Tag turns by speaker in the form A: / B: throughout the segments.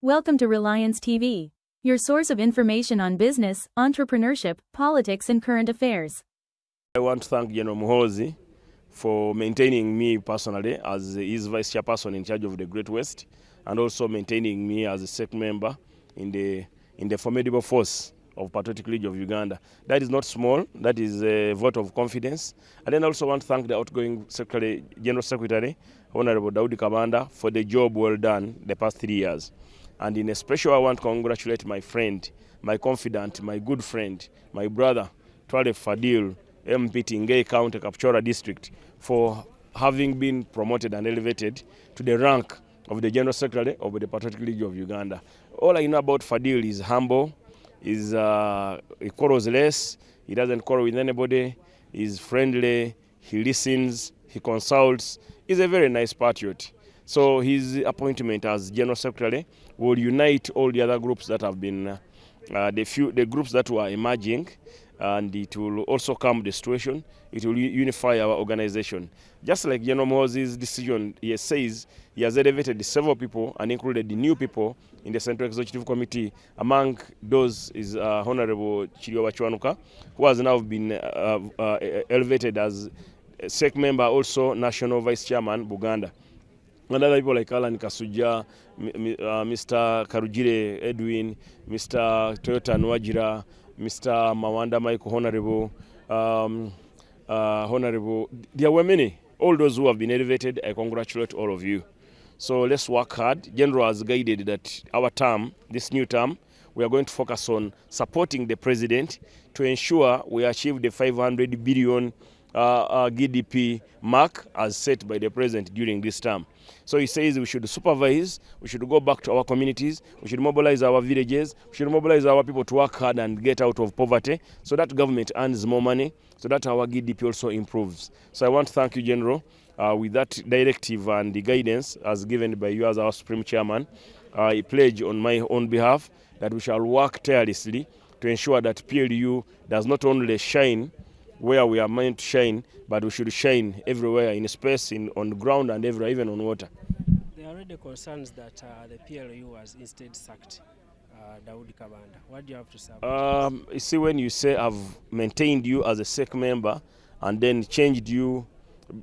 A: Welcome to Reliance TV, your source of information on business, entrepreneurship, politics, and current affairs.
B: I want to thank General Muhoozi for maintaining me personally as his vice chairperson in charge of the Great West, and also maintaining me as a SEC member in the formidable force of Patriotic League of Uganda. That is not small. That is a vote of confidence. And then I also want to thank the outgoing General Secretary, Honorable Daudi Kabanda, for the job well done the past 3 years. And in a special, I want to congratulate my friend, my confidant, my good friend, my brother, Twale Fadil, MP Tingei County, Kapchora District, for having been promoted and elevated to the rank of the General Secretary of the Patriotic League of Uganda. All I know about Fadil is humble, he quarrels less, he doesn't quarrel with anybody, he's friendly, he listens, he consults, he's a very nice patriot. So his appointment as General Secretary will unite all the other groups that have been, the groups that were emerging, and it will also calm the situation. It will unify our organization. Just like General Muhoozi's decision, he says he has elevated several people and included the new people in the Central Executive Committee. Among those is Honorable Chirioba Chwanuka, who has now been elevated as SEC member, also National Vice Chairman, Buganda. And other people like Alan Kasuja, Mr. Karujire Edwin, Mr. Toyota Nwajira, Mr. Mawanda Michael, Honorable. There were many. All those who have been elevated, I congratulate all of you. So let's work hard. General has guided that our term, this new term, we are going to focus on supporting the president to ensure we achieve the 500 billion GDP mark as set by the president during this term. So he says we should supervise, we should go back to our communities, we should mobilize our villages, we should mobilize our people to work hard and get out of poverty so that government earns more money, so that our GDP also improves. So I want to thank you, General, with that directive and the guidance as given by you as our Supreme Chairman. I pledge on my own behalf that we shall work tirelessly to ensure that PLU does not only shine where we are meant to shine, but we should shine everywhere, in space, on the ground, and everywhere, even on water.
C: There are already concerns that the PLU has instead sacked Daudi Kabanda. What do you have to say about this?
B: You see, when you say I've maintained you as a SEC member and then changed you,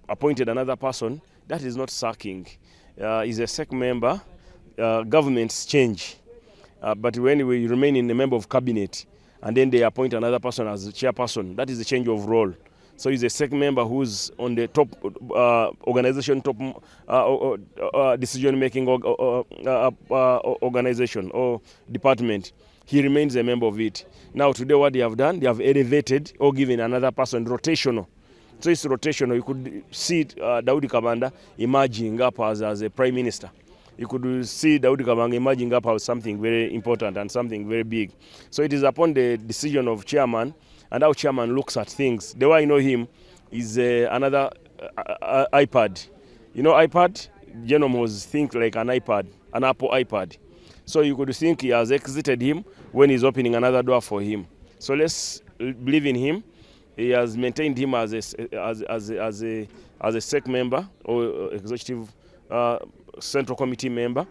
B: appointed another person, that is not sacking. He's a SEC member. Governments change. But when we remain in a member of cabinet, and then they appoint another person as a chairperson, that is a change of role. So he's a SEC member who's on the top organization, top decision-making organization or department. He remains a member of it. Now today what they have done, they have elevated or given another person rotational. So it's rotational. You could see Daudi Kabanda emerging up as a prime minister. You could see Daudi Kabanda emerging up as something very important and something very big. So it is upon the decision of chairman and how chairman looks at things. The way I know him is another iPad. You know iPad? General Muhoozi think like an iPad, an Apple iPad. So you could think he has exited him when he's opening another door for him. So let's believe in him. He has maintained him as a SEC member or executive Central Committee member,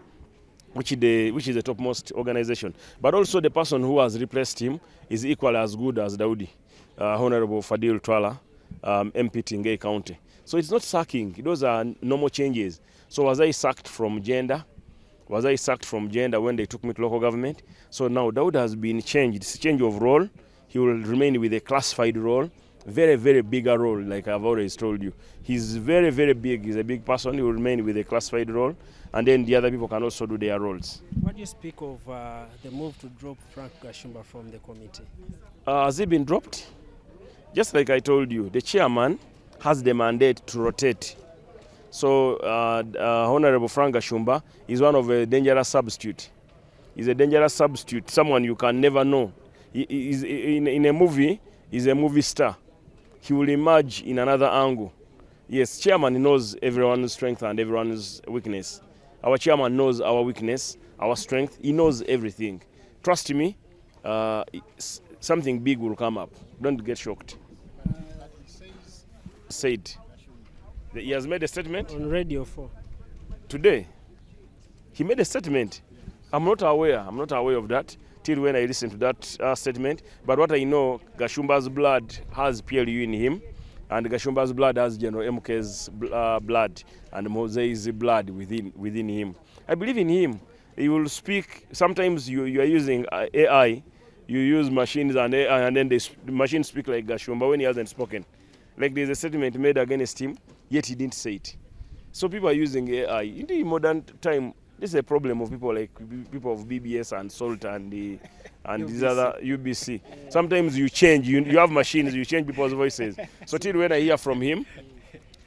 B: which is the topmost organization. But also the person who has replaced him is equally as good as Daudi, Honorable Fadil Twala, MP Tingei County. So it's not sacking. Those are normal changes. So was I sacked from gender? Was I sacked from gender when they took me to local government? So now Daudi has been changed. It's a change of role. He will remain with a classified role. Very, very bigger role, like I've always told you. He's very, very big. He's a big person. He will remain with a classified role, and then the other people can also do their roles.
C: What do you speak of the move to drop Frank Gashumba from the committee?
B: Has he been dropped? Just like I told you, the chairman has the mandate to rotate. So Honorable Frank Gashumba is one of a dangerous substitute. He's a dangerous substitute, someone you can never know. He's in a movie, he's a movie star. He will emerge in another angle. Yes, chairman knows everyone's strength and everyone's weakness. Our chairman knows our weakness, our strength. He knows everything. Trust me, something big will come up. Don't get shocked. Said that he has made a statement
C: on Radio 4
B: today. He made a statement I'm not aware of that till when I listen to that statement. But what I know, Gashumba's blood has PLU in him, and Gashumba's blood has General MK's blood, and Mose's blood within him. I believe in him. He will speak. Sometimes you are using AI, you use machines and AI, and then the machines speak like Gashumba when he hasn't spoken. Like there's a statement made against him, yet he didn't say it. So people are using AI. In the modern time, this is a problem of people like people of BBS and SALT and these other UBC. Sometimes you change, you have machines, you change people's voices. So till when I hear from him,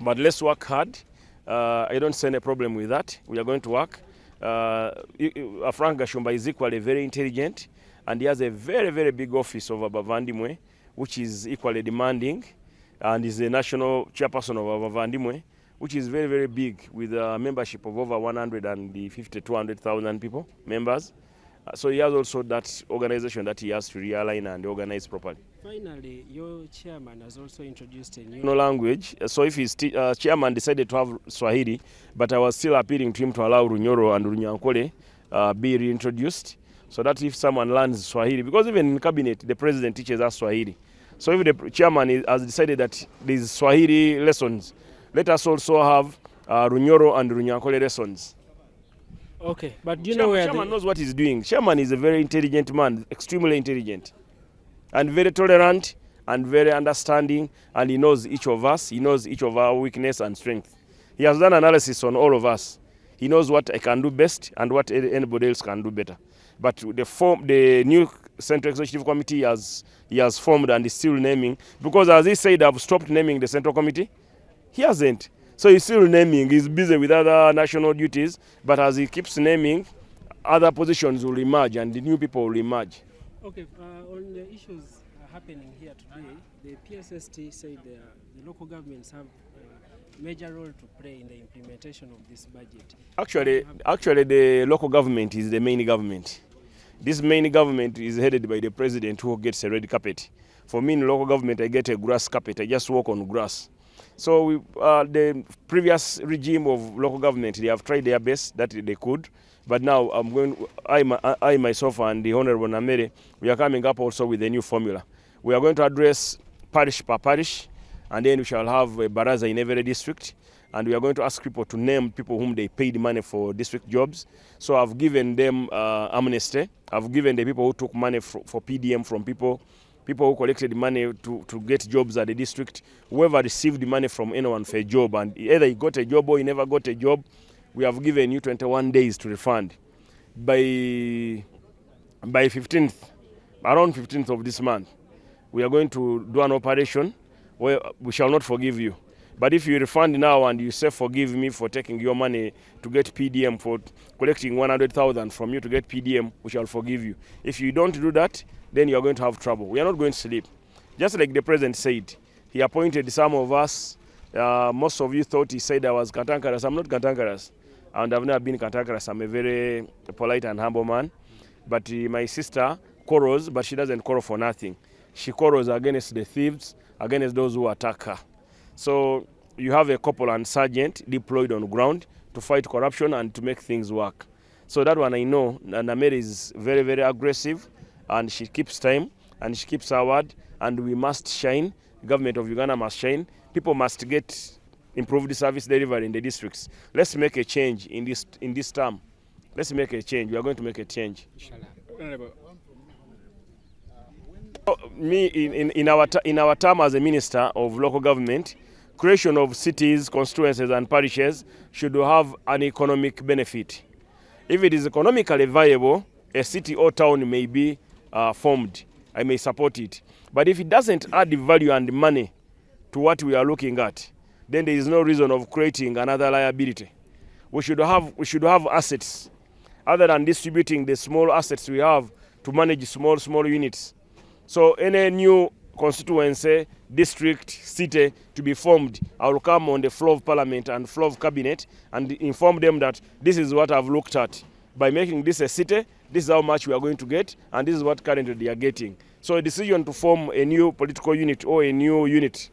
B: but let's work hard. I don't see any problem with that. We are going to work. Frank Gashumba is equally very intelligent, and he has a very, very big office over Bavandimwe, which is equally demanding, and is the national chairperson of Bavandimwe, which is very, very big, with a membership of over 150, 200,000 people, members. So he has also that organization that he has to realign and organize properly.
C: Finally, your chairman has also introduced a new
B: language. So if his chairman decided to have Swahili, but I was still appealing to him to allow Runyoro and Runyankole be reintroduced, so that if someone learns Swahili, because even in cabinet, the president teaches us Swahili. So if the chairman has decided that these Swahili lessons, let us also have Runyoro and Runyankole lessons.
C: Okay, but do you know where
B: Chairman knows what he's doing. Chairman is a very intelligent man, extremely intelligent, and very tolerant and very understanding, and he knows each of us. He knows each of our weakness and strength. He has done analysis on all of us. He knows what I can do best and what anybody else can do better. But the new Central Executive Committee he has formed and is still naming, because as he said, I've stopped naming the Central Committee. He hasn't. So he's still naming. He's busy with other national duties, but as he keeps naming, other positions will emerge and the new people will emerge.
C: Okay, on the issues happening here today, the PSST said the local governments have a major role to play in the implementation of this budget.
B: Actually, the local government is the main government. This main government is headed by the president, who gets a red carpet. For me, in local government, I get a grass carpet. I just walk on grass. So the previous regime of local government, they have tried their best that they could. But now I myself and the Honorable Namere, we are coming up also with a new formula. We are going to address parish per parish, and then we shall have a baraza in every district. And we are going to ask people to name people whom they paid money for district jobs. So I've given them amnesty. I've given the people who took money for PDM from people who collected money to get jobs at the district, whoever received money from anyone for a job, and either he got a job or he never got a job, we have given you 21 days to refund. By 15th, around 15th of this month, we are going to do an operation where we shall not forgive you. But if you refund now and you say forgive me for taking your money to get PDM, for collecting 100,000 from you to get PDM, we shall forgive you. If you don't do that, then you are going to have trouble. We are not going to sleep. Just like the president said, he appointed some of us. Most of you thought he said I was cantankerous. I'm not cantankerous, and I've never been cantankerous. I'm a very polite and humble man. But my sister quarrels, but she doesn't quarrel for nothing. She quarrels against the thieves, against those who attack her. So you have a corporal and sergeant deployed on ground to fight corruption and to make things work. So that one I know, Namere is very, very aggressive, and she keeps time and she keeps her word, and we must shine. The government of Uganda must shine. People must get improved service delivery in the districts. Let's make a change in this term. Let's make a change. We are going to make a change. Me, in our term as a minister of local government, creation of cities, constituencies and parishes should have an economic benefit. If it is economically viable, a city or town may be formed. I may support it. But if it doesn't add value and money to what we are looking at, then there is no reason of creating another liability. We should have assets, other than distributing the small assets we have to manage small units. So any new constituency, district, city to be formed, I will come on the floor of parliament and floor of cabinet and inform them that this is what I've looked at. By making this a city, this is how much we are going to get, and this is what currently they are getting. So a decision to form a new political unit or a new unit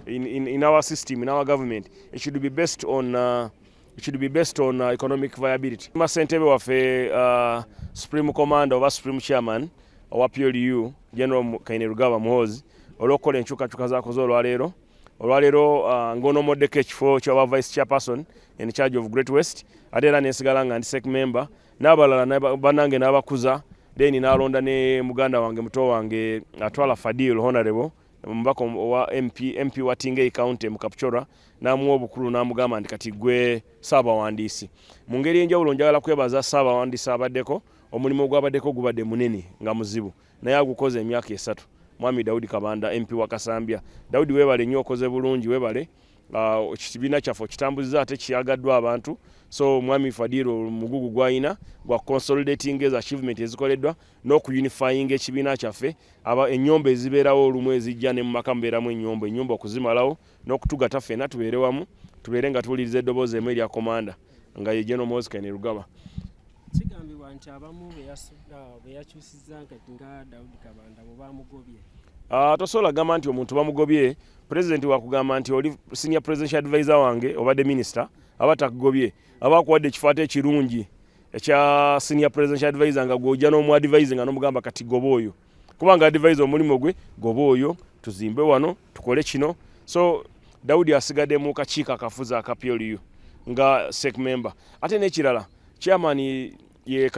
B: in our system, in our government, it should be based on it should be based on economic viability. Masentebe waffe Supreme Commander oba Supreme Chairman owa PLU General Kainerugaba Muhoozi olw'okukola enkyukakyuka zaakoze olwaleero ng'onomoddeko ekifo ky'oba Vice Chairperson in charge of Great West ate era nesigala nga ndi SEC member n'abalala bannange n'abakuza then n'alonda ne muganda wange muto wange Atwala Fadil Honorable mbako wa MP wa Tingei County mu Kapchora namuwa obukulu namugamba nti kati gwe Ssaabawandiisi mu ngeri enjawulo njagala kwebaza Ssaabawandiisi abaddeko omulimu gw'abaddeko gubadde munene nga muzibu naye agukoze emyaka 3 Mwami Daudi Kabanda MP wa Kasambya Daudi webale nnyo okoze bulungi webale ekibiina kyaffe kitambuziza ate kiyagaddwa abantu so Mwami Fadil mugugu gwayina gwa consolidating as achievement ezikoleddwa n'okuunifying ekibiina kyaffe ennyombo ezibeerawo olumu ezijja ne mu maka mubeeramu ennyombo okuzimalawo n'okutugata ffenna tubeere wamu tubeere nga tuwuliriza eddoboozi emu erya komanda nga ye General Muhoozi Kainerugaba.
C: Kigambibwa nti abamu be yakyusizza nga Daudi Kabanda bwe bamugobye.
B: Tosobola gamba nti omuntu bamugobye president wakugamba nti oli senior presidential advisor wange obadde minister aba takugobye aba akuwadde ekifo ekirungi ekya senior presidential advisor nga gw'ojja n'omu advisor nga n'omugamba kati goba oyo kubanga advisor omulimu gwe goba oyo tuzimbe wano tukole kino so Daudi asigadde mu kakiiko akafuzi aka PLU nga SEC member ate n'ekirala chairman ye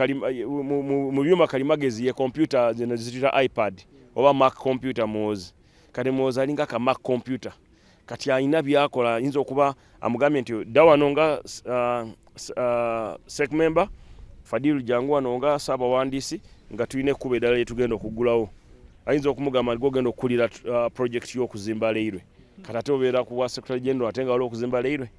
B: mu byuma kalimagezi ye computer zino zitira iPad oba Mac computer Muhoozi kati Muhoozi alinga ka Mac computer kati ayina byakola ayinza okuba amugambye nti dawano nga SEC member Fadil jangu wano nga Ssaabawandiisi nga tulina ekkubo eddala lyetugenda okuggulawo ayinza okumugamba nti gogenda okukulira project y'okuzimba Leirwe kati ate obeera ku bwa Secretary General ate nga waliwo okuzimba Leirwe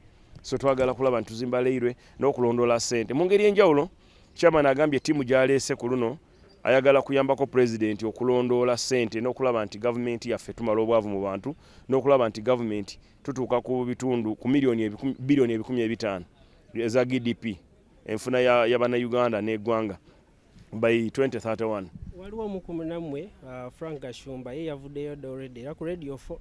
B: so twagala kulaba nti tuzimba Leirwe n'okulondoola ssente mu ngeri enjawulo chairman agambye ettiimu gy'aleese ku luno ayagala kuyambako president okulondoola ssente n'okulaba nti gavumenti yaffe tumala obwavu mu bantu n'okulaba nti gavumenti tutuuka ku bitundu ku bilioni 15 eza GDP enfuna y'Abannayuganda n'eggwanga by 2031.
C: Waliwo omukumu nammwe Frank Gashumba ye yavuddeyo already era ku radio 4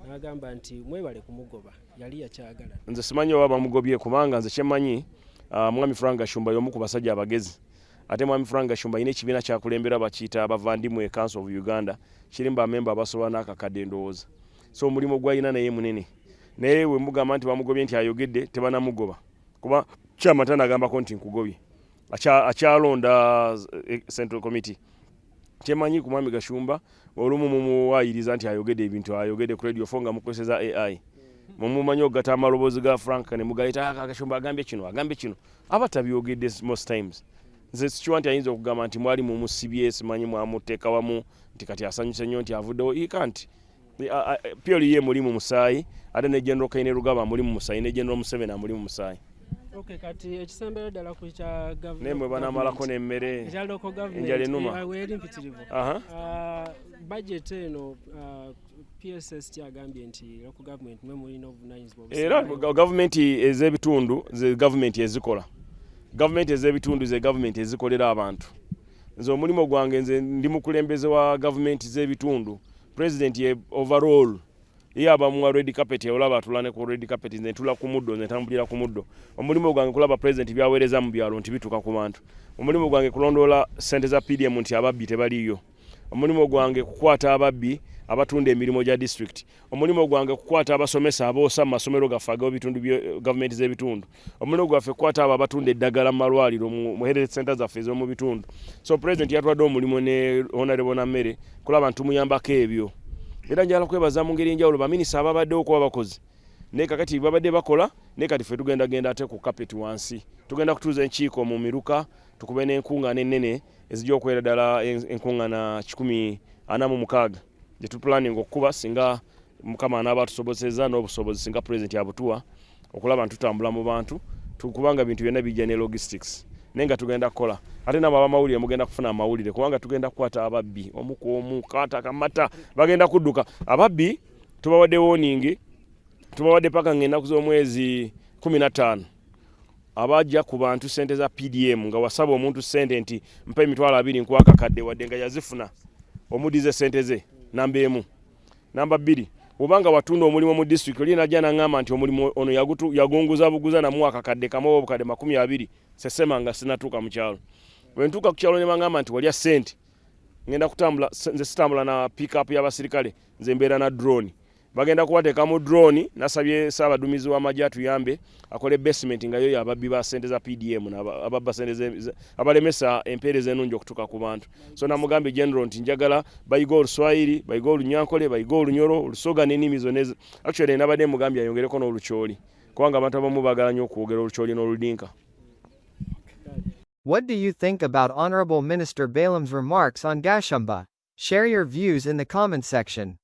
C: n'agamba nti mwebale kumugoba yali yakyagala.
B: Nze simanyi oba bamugobye kubanga nze kyemmanyi Mwami Frank Gashumba y'omu ku basajja abagezi ate Mwami Frank Gashumba yina ekibiina kyakulembera bakiyita abavandimwe Council of Uganda kirimu bamemba abasobola n'akakadde ndowooza so omulimu gwayina naye munene naye we mugamba nti bamugobye nti ayogedde tebanamugoba kuba chairman tanagambako nti nkugobye akyalonda Central Committee kyemanyi ku Mwami Gashumba olumu mumuwayiriza nti ayogedde ebintu ayogedde ku radio 4 nga mukozesa AI mumumanyi ogata amaloboozi ga Frank ne mugayita Gashumba agambye kino aba tabyogedde most times nze sikiwa nti ayinza okugamba nti mwali mumusibye simanyi mwamuteeka wamu nti kati asanyuse nnyo nti avuddewo ikanti PLU ye mulimu musaayi ate ne General Kainerugaba mulimu musaayi ne General Museveni amulimu musaayi.
C: Okay, kati ekisembero ddala ku kya government
B: nemwe banamalako n'emmere
C: ekya local
B: enjala enuma
C: government weeri mpitirivu budget eno PSS kyagambye nti local government mwe mulina obuvunanyizibwa
B: era gavumenti ez'ebitundu ze gavumenti ezikola gavumenti ez'ebitundu ze gavumenti ezikolera abantu nze omulimu gwange nze ndi mukulembeze wa gavumenti z'ebitundu president ye overall yaba mu red carpet olaba tulane ku red carpet nze tula ku muddo nze tambulira ku muddo omulimu gwange kulaba president byaweereza mu byalo nti bituka ku bantu omulimu gwange kulondoola sente za PDM nti ababbi tebaliyo omulimu gwange kukwata ababbi abatunda emirimu gya district omulimu gwange kukwata abasomesa aboosa mu masomero gaffe ag'ebitundu gavumenti z'ebitundu omulimu gwaffe kukwata abo abatunda eddagala mu malwaliro mu health center zaffe ez'omu bitundu so president yatwadde omulimu ne honorable Nammere kulaba nti tumuyambako ebyo era njala kwebaza mu ngeri enjawulo baminisita ababaddewo kuba bakozi naye kakati babadde bakola naye kati ffe tugenda ate ku kapeti wansi tugenda kutuuza enkiiko mu miruka tukube n'enkuŋŋaana ennene ezijja okubeera ddala enkuŋŋaana 146 gye tupulaninga okukuba singa Mukama anaaba atusobozesezza n'obusobozi singa president abutuwa okulaba nti tutambula mu bantu kubanga bintu byonna bijja ne logistics naye nga tugenda kukola ate nabo abamawulire mugenda kufuna amawulire kubanga tugenda kukwata ababbi omu kata kamata bagenda kudduka ababbi tubawadde warning tubawadde paka ng'ennaku z'omwezi 15 abajja ku bantu sente za PDM nga wasaba omuntu sente nti mpa $20 nkwaka kadde wadde nga yazifuna omudize sente ze namba 1 namba 2 obanga watunda omulimu mu district oli najja nangamba nti omulimu ono yagunguza buguza na mwaka kadde kamo obukadde 20 sesema nga sinatuuka mu kyalo bwe ntuuka ku kyalo ne bangamba nti walya sente ngenda kutambula nze sitambula na pick up y'abasirikale nze mbeera na drone bagenda kubateeka mu drone nasabye saabaduumizi w'amagye atuyambe akole basement nga yo ababbi ba sente za PDM ababba sente abalemesa empeereza ennungi okutuuka ku bantu so namugambye general nti njagala bayiga Oluswayiri bayiga Olunyankole bayiga Olunyoro Olusoga n'ennimi zonna actually nabadde mugambye ayongereko n'Olukyoli kubanga abantu abamu baagala nnyo okwogera Olukyoli n'Oludinka.
D: What do you think about Honorable Minister Balaam's remarks on Gashumba? Share your views in the comment section.